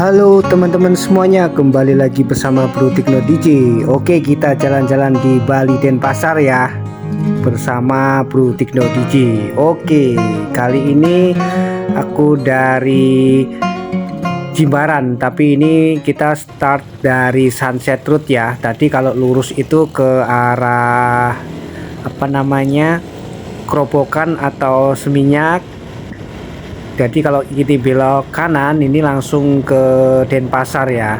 Halo teman-teman semuanya, kembali lagi bersama Bro Tikno DJ. Oke, kita jalan-jalan di Bali Denpasar ya, bersama Bro Tikno DJ. Oke, kali ini aku dari Jimbaran, tapi ini kita start dari Sunset Road ya. Tadi kalau lurus itu ke arah Kerobokan atau Seminyak. Jadi kalau kita belok kanan ini langsung ke Denpasar ya.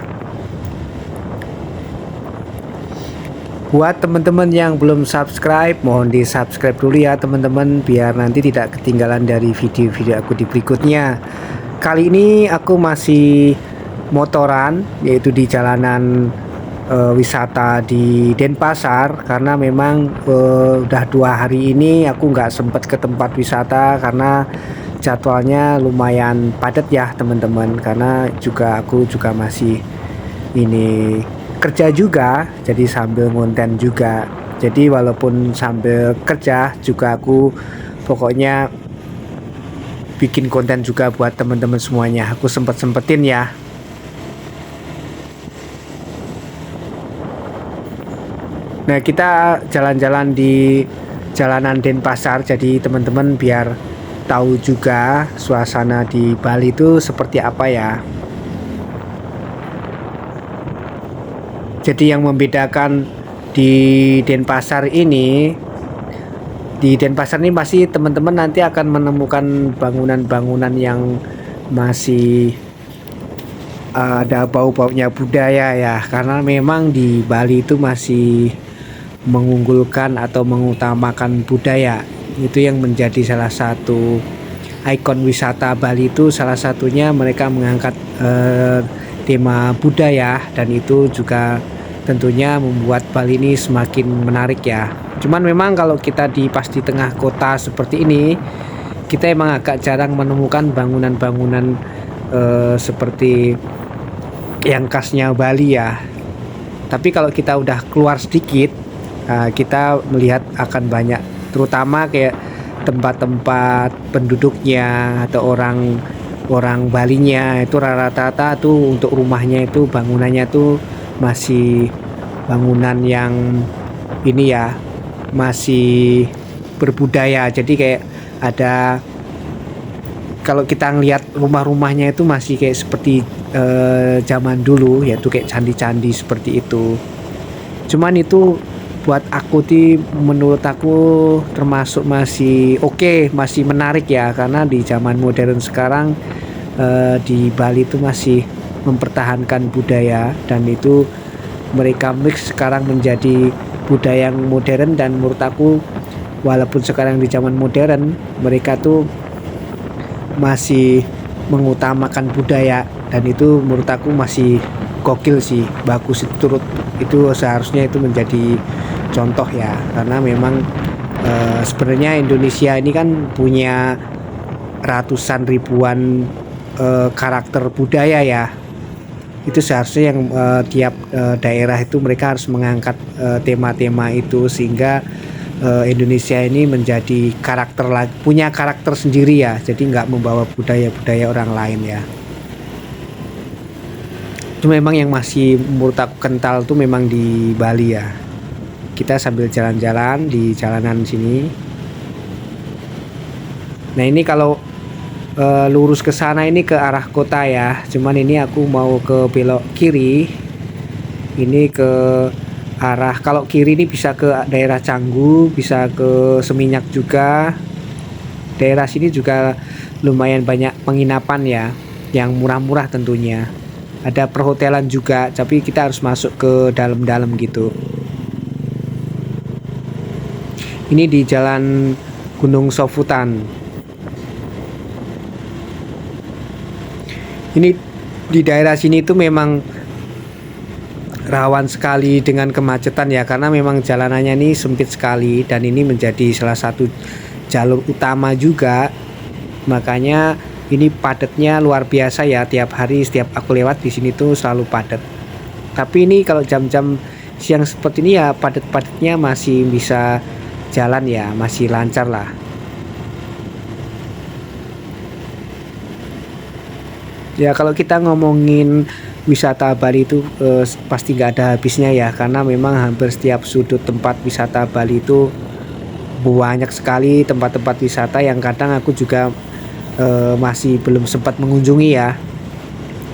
Buat teman-teman yang belum subscribe, mohon di subscribe dulu ya teman-teman, biar nanti tidak ketinggalan dari video-video aku di berikutnya. Kali ini aku masih motoran, yaitu di jalanan wisata di Denpasar, karena memang udah 2 hari ini aku nggak sempat ke tempat wisata karena jadwalnya lumayan padat ya teman-teman, karena aku juga masih ini kerja juga, jadi sambil ngonten juga. Jadi walaupun sambil kerja juga aku pokoknya bikin konten juga buat teman-teman semuanya. Aku sempetin ya. Nah, kita jalan-jalan di jalanan Denpasar, jadi teman-teman biar tahu juga suasana di Bali itu seperti apa ya. Jadi yang membedakan di Denpasar ini pasti teman-teman nanti akan menemukan bangunan-bangunan yang masih ada bau-baunya budaya ya, karena memang di Bali itu masih mengunggulkan atau mengutamakan budaya. Itu yang menjadi salah satu ikon wisata Bali, itu salah satunya mereka mengangkat tema budaya, dan itu juga tentunya membuat Bali ini semakin menarik ya. Cuman memang kalau kita pas di tengah kota seperti ini, kita emang agak jarang menemukan bangunan-bangunan seperti yang khasnya Bali ya. Tapi kalau kita udah keluar sedikit, kita melihat akan banyak, terutama kayak tempat-tempat penduduknya atau orang Balinya itu rata-rata tuh untuk rumahnya itu bangunannya tuh masih bangunan yang ini ya, masih berbudaya. Jadi kayak ada, kalau kita ngelihat rumah-rumahnya itu masih kayak seperti zaman dulu, yaitu kayak candi-candi seperti itu. Cuman itu buat aku menurut aku termasuk masih oke, masih menarik ya, karena di zaman modern sekarang di Bali itu masih mempertahankan budaya, dan itu mereka mix sekarang menjadi budaya yang modern. Dan menurut aku walaupun sekarang di zaman modern, mereka tuh masih mengutamakan budaya, dan itu menurut aku masih gokil sih, bagus. Itu seharusnya itu menjadi contoh ya, karena memang sebenarnya Indonesia ini kan punya ratusan ribuan karakter budaya ya. Itu seharusnya yang tiap daerah itu mereka harus mengangkat tema-tema itu, sehingga Indonesia ini menjadi punya karakter sendiri ya, jadi nggak membawa budaya-budaya orang lain ya. Cuma memang yang masih menurut aku kental tuh memang di Bali ya. Kita sambil jalan-jalan di jalanan sini. Nah, ini kalau lurus ke sana ini ke arah kota ya. Cuman ini aku mau ke belok kiri. Ini ke arah, kalau kiri ini bisa ke daerah Canggu, bisa ke Seminyak juga. Daerah sini juga lumayan banyak penginapan ya, yang murah-murah tentunya. Ada perhotelan juga, tapi kita harus masuk ke dalam-dalam gitu. Ini di Jalan Gunung Sofutan. Ini di daerah sini itu memang rawan sekali dengan kemacetan ya, karena memang jalanannya ini sempit sekali, dan ini menjadi salah satu jalur utama juga. Makanya ini padatnya luar biasa ya, tiap hari setiap aku lewat di sini tuh selalu padat. Tapi ini kalau jam-jam siang seperti ini ya padat-padatnya masih bisa jalan ya, masih lancar lah. Ya kalau kita ngomongin wisata Bali itu pasti nggak ada habisnya ya, karena memang hampir setiap sudut tempat wisata Bali itu banyak sekali tempat-tempat wisata yang kadang aku juga masih belum sempat mengunjungi ya.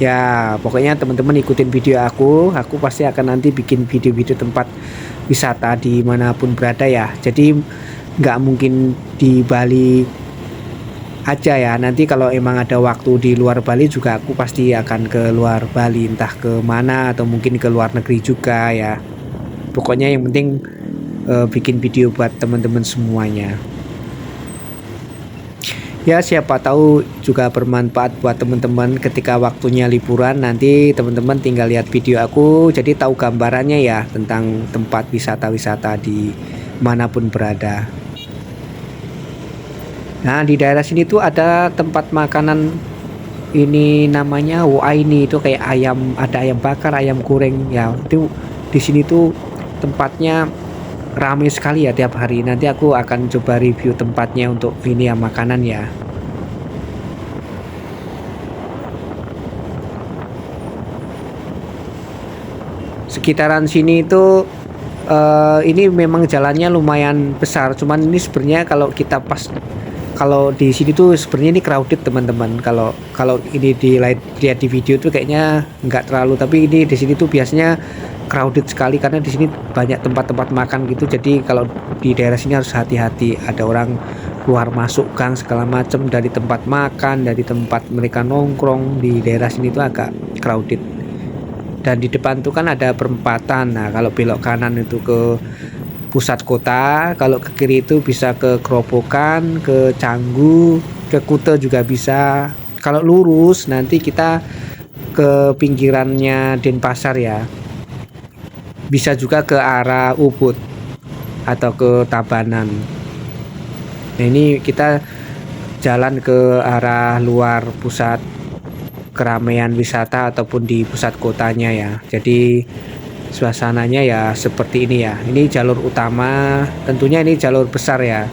Ya pokoknya teman-teman ikutin video aku pasti akan nanti bikin video-video tempat wisata dimanapun berada ya. Jadi nggak mungkin di Bali aja ya, nanti kalau emang ada waktu di luar Bali juga aku pasti akan ke luar Bali, entah ke mana atau mungkin ke luar negeri juga ya. Pokoknya yang penting bikin video buat teman-teman semuanya ya, siapa tahu juga bermanfaat buat teman-teman ketika waktunya liburan. Nanti teman-teman tinggal lihat video aku jadi tahu gambarannya ya tentang tempat wisata-wisata di manapun berada. Nah di daerah sini tuh ada tempat makanan, ini namanya Waini, itu kayak ayam, ada ayam bakar, ayam goreng ya. Itu di sini tuh tempatnya ramai sekali ya tiap hari. Nanti aku akan coba review tempatnya untuk ini ya, makanan ya. Sekitaran sini itu ini memang jalannya lumayan besar, cuman ini sebenarnya kalau kita pas, kalau di sini tuh sebenarnya ini crowded teman-teman. Kalau kalau ini lihat di video tuh kayaknya nggak terlalu, tapi ini di sini tuh biasanya crowded sekali karena di sini banyak tempat-tempat makan gitu. Jadi kalau di daerah sini harus hati-hati, ada orang keluar masuk gang segala macam dari tempat makan, dari tempat mereka nongkrong. Di daerah sini tuh agak crowded. Dan di depan tuh kan ada perempatan. Nah kalau belok kanan itu ke pusat kota, kalau ke kiri itu bisa ke Kerobokan, ke Canggu, ke Kute juga bisa. Kalau lurus nanti kita ke pinggirannya Denpasar ya. Bisa juga ke arah Ubud atau ke Tabanan. Nah ini kita jalan ke arah luar pusat keramaian wisata ataupun di pusat kotanya ya. Jadi suasananya ya seperti ini ya. Ini jalur utama, tentunya ini jalur besar ya.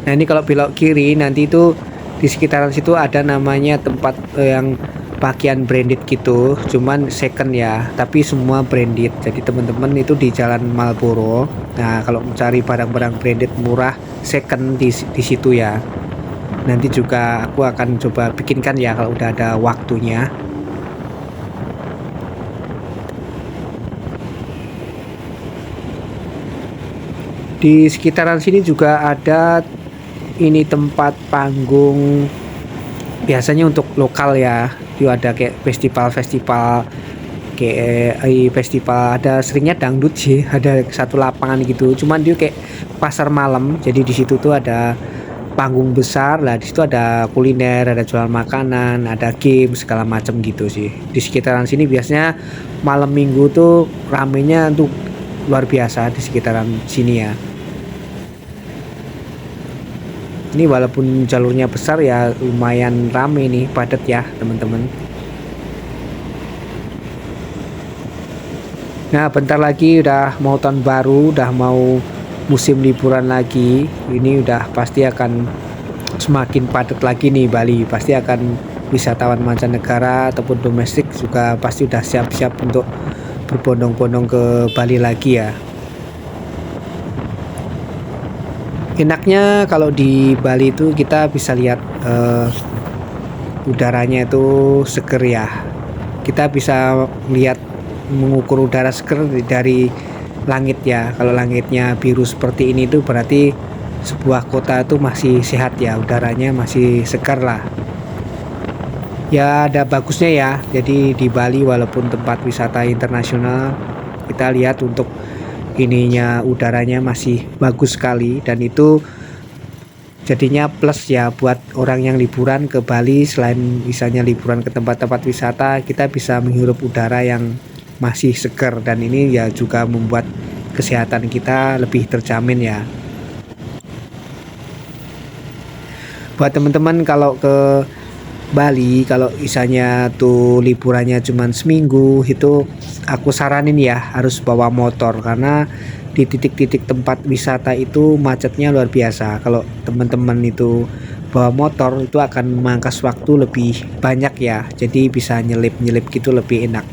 Nah ini kalau belok kiri nanti itu di sekitaran situ ada namanya tempat yang pakaian branded gitu, cuman second ya, tapi semua branded. Jadi teman-teman itu di Jalan Marlboro. Nah kalau mencari barang-barang branded murah second di situ ya. Nanti juga aku akan coba bikinkan ya kalau udah ada waktunya. Di sekitaran sini juga ada ini tempat panggung biasanya untuk lokal ya. Itu ada kayak festival-festival, kayak festival, ada seringnya dangdut sih, ada satu lapangan gitu. Cuman dia kayak pasar malam. Jadi di situ tuh ada panggung besar lah, di situ ada kuliner, ada jual makanan, ada game segala macam gitu sih. Di sekitaran sini biasanya malam minggu tuh ramenya tuh luar biasa di sekitaran sini ya. Ini walaupun jalurnya besar ya lumayan rame nih, padat ya teman-teman. Nah bentar lagi udah mau tahun baru, udah mau musim liburan lagi. Ini udah pasti akan semakin padat lagi nih Bali. Pasti akan wisatawan mancanegara ataupun domestik juga pasti udah siap-siap untuk berbondong-bondong ke Bali lagi ya. Enaknya kalau di Bali itu kita bisa lihat udaranya itu seger ya. Kita bisa lihat, mengukur udara seger dari langit ya. Kalau langitnya biru seperti ini tuh berarti sebuah kota itu masih sehat ya, udaranya masih segar lah. Ya ada bagusnya ya. Jadi di Bali walaupun tempat wisata internasional, kita lihat untuk ininya udaranya masih bagus sekali, dan itu jadinya plus ya buat orang yang liburan ke Bali. Selain misalnya liburan ke tempat-tempat wisata, kita bisa menghirup udara yang masih segar, dan ini ya juga membuat kesehatan kita lebih terjamin ya. Buat teman-teman kalau ke Bali, kalau misalnya tuh liburannya cuma seminggu, itu aku saranin ya harus bawa motor, karena di titik-titik tempat wisata itu macetnya luar biasa. Kalau teman-teman itu bawa motor itu akan memangkas waktu lebih banyak ya, jadi bisa nyelip-nyelip gitu lebih enak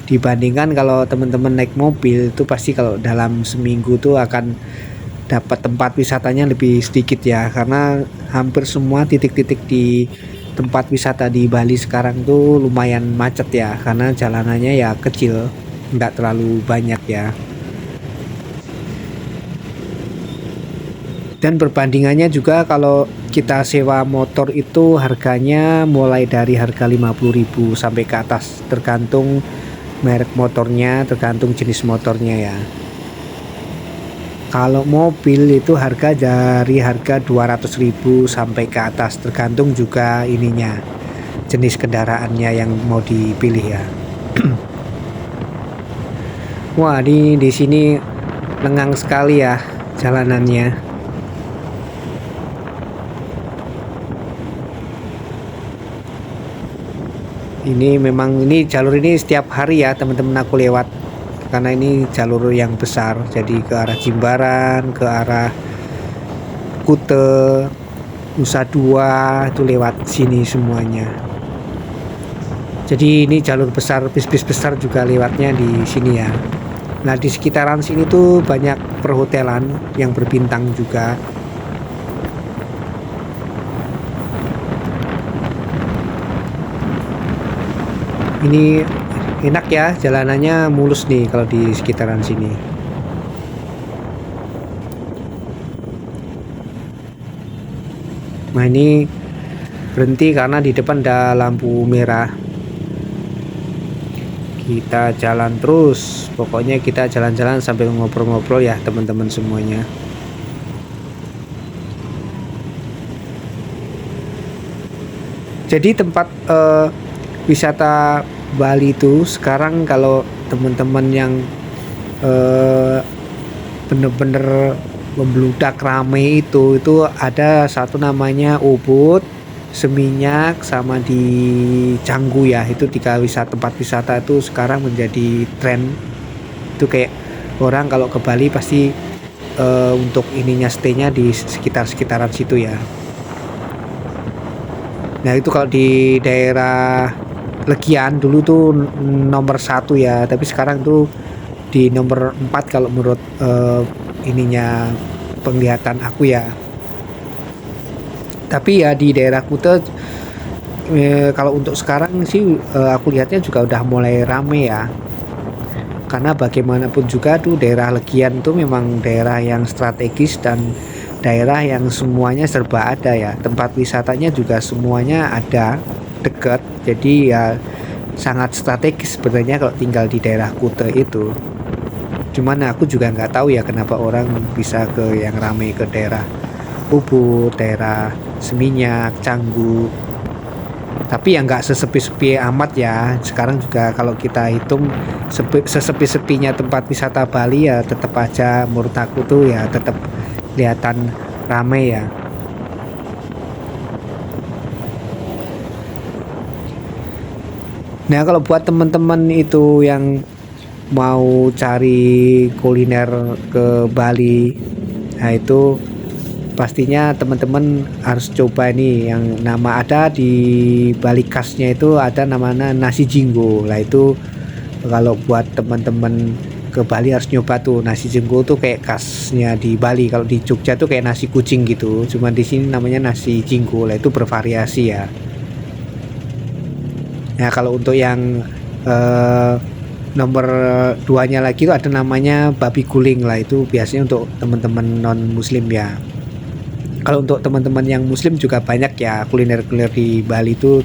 dibandingkan kalau teman-teman naik mobil. Itu pasti kalau dalam seminggu tuh akan dapat tempat wisatanya lebih sedikit ya, karena hampir semua titik-titik di tempat wisata di Bali sekarang tuh lumayan macet ya, karena jalanannya ya kecil, nggak terlalu banyak ya. Dan perbandingannya juga kalau kita sewa motor itu harganya mulai dari harga 50.000 sampai ke atas, tergantung merek motornya, tergantung jenis motornya ya. Kalau mobil itu harga dari harga 200.000 sampai ke atas, tergantung juga ininya, jenis kendaraannya yang mau dipilih ya. Wah, di sini lengang sekali ya jalanannya. Ini memang ini jalur ini setiap hari ya teman-teman aku lewat, karena ini jalur yang besar, jadi ke arah Jimbaran, ke arah Kute, Nusa Dua itu lewat sini semuanya. Jadi ini jalur besar, bis-bis besar juga lewatnya di sini ya. Nah, di sekitaran sini tuh banyak perhotelan yang berbintang juga. Ini enak ya, jalanannya mulus nih kalau di sekitaran sini. Nah, ini berhenti karena di depan ada lampu merah. Kita jalan terus, pokoknya kita jalan-jalan sambil ngobrol-ngobrol ya teman-teman semuanya. Jadi tempat wisata Bali itu sekarang kalau teman-teman yang bener-bener membludak rame itu ada satu namanya Ubud, Seminyak, sama di Canggu ya. Itu tiga tempat wisata itu sekarang menjadi tren. Itu kayak orang kalau ke Bali pasti untuk ininya stay-nya di sekitaran situ ya. Nah, itu kalau di daerah Legian dulu tuh nomor 1 ya, tapi sekarang tuh di nomor 4 kalau menurut ininya penglihatan aku ya. Tapi ya di daerah Kuta kalau untuk sekarang sih aku lihatnya juga udah mulai rame ya, karena bagaimanapun juga tuh daerah Legian tuh memang daerah yang strategis dan daerah yang semuanya serba ada ya, tempat wisatanya juga semuanya ada dekat, jadi ya sangat strategis sebenarnya kalau tinggal di daerah Kuta itu. Cuman aku juga nggak tahu ya kenapa orang bisa ke yang ramai ke daerah Ubud, daerah Seminyak, Canggu. Tapi ya nggak sesepi-sepi amat ya. Sekarang juga kalau kita hitung sesepi-sepinya tempat wisata Bali ya tetap aja menurut aku tuh ya tetap kelihatan ramai ya. Nah, kalau buat teman-teman itu yang mau cari kuliner ke Bali, nah itu pastinya teman-teman harus coba nih yang nama ada di Bali khasnya, itu ada namanya nasi jinggo. Lah itu kalau buat teman-teman ke Bali harus nyoba tuh nasi jinggo tuh, kayak khasnya di Bali. Kalau di Jogja tuh kayak nasi kucing gitu, cuman di sini namanya nasi jinggo. Lah itu bervariasi ya. Nah, kalau untuk yang eh, nomor 2-nya lagi itu ada namanya babi guling. Lah itu biasanya untuk teman-teman non muslim ya. Kalau untuk teman-teman yang muslim juga banyak ya, kuliner-kuliner di Bali itu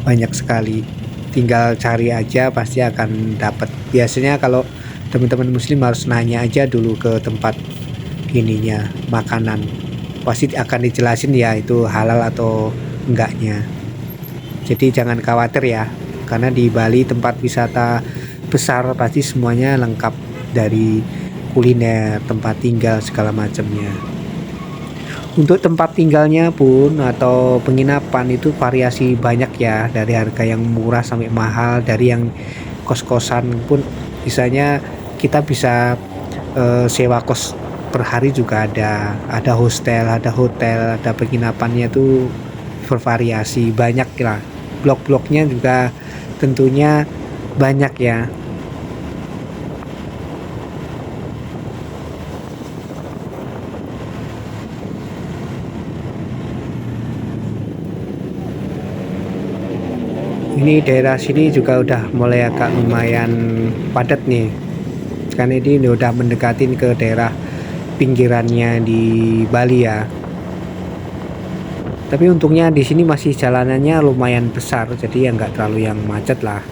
banyak sekali. Tinggal cari aja pasti akan dapat. Biasanya kalau teman-teman muslim harus nanya aja dulu ke tempat ininya makanan. Pasti akan dijelasin ya itu halal atau enggaknya. Jadi jangan khawatir ya, karena di Bali tempat wisata besar pasti semuanya lengkap, dari kuliner, tempat tinggal segala macamnya. Untuk tempat tinggalnya pun atau penginapan itu variasi banyak ya, dari harga yang murah sampai mahal, dari yang kos-kosan pun misalnya kita bisa sewa kos per hari juga ada hostel, ada hotel, ada penginapannya tuh bervariasi banyak lah. Blok-bloknya juga tentunya banyak ya. Ini daerah sini juga udah mulai agak lumayan padat nih, karena ini udah mendekatin ke daerah pinggirannya di Bali ya. Tapi untungnya di sini masih jalanannya lumayan besar, jadi ya nggak terlalu yang macet lah.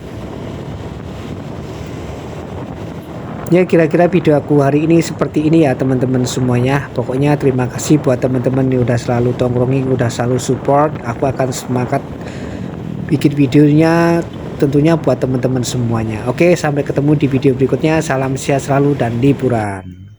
Ya kira-kira video aku hari ini seperti ini ya teman-teman semuanya. Pokoknya terima kasih buat teman-teman yang udah selalu tongkrongin, udah selalu support. Aku akan semangat bikin videonya tentunya buat teman-teman semuanya. Oke, sampai ketemu di video berikutnya. Salam sehat selalu dan liburan.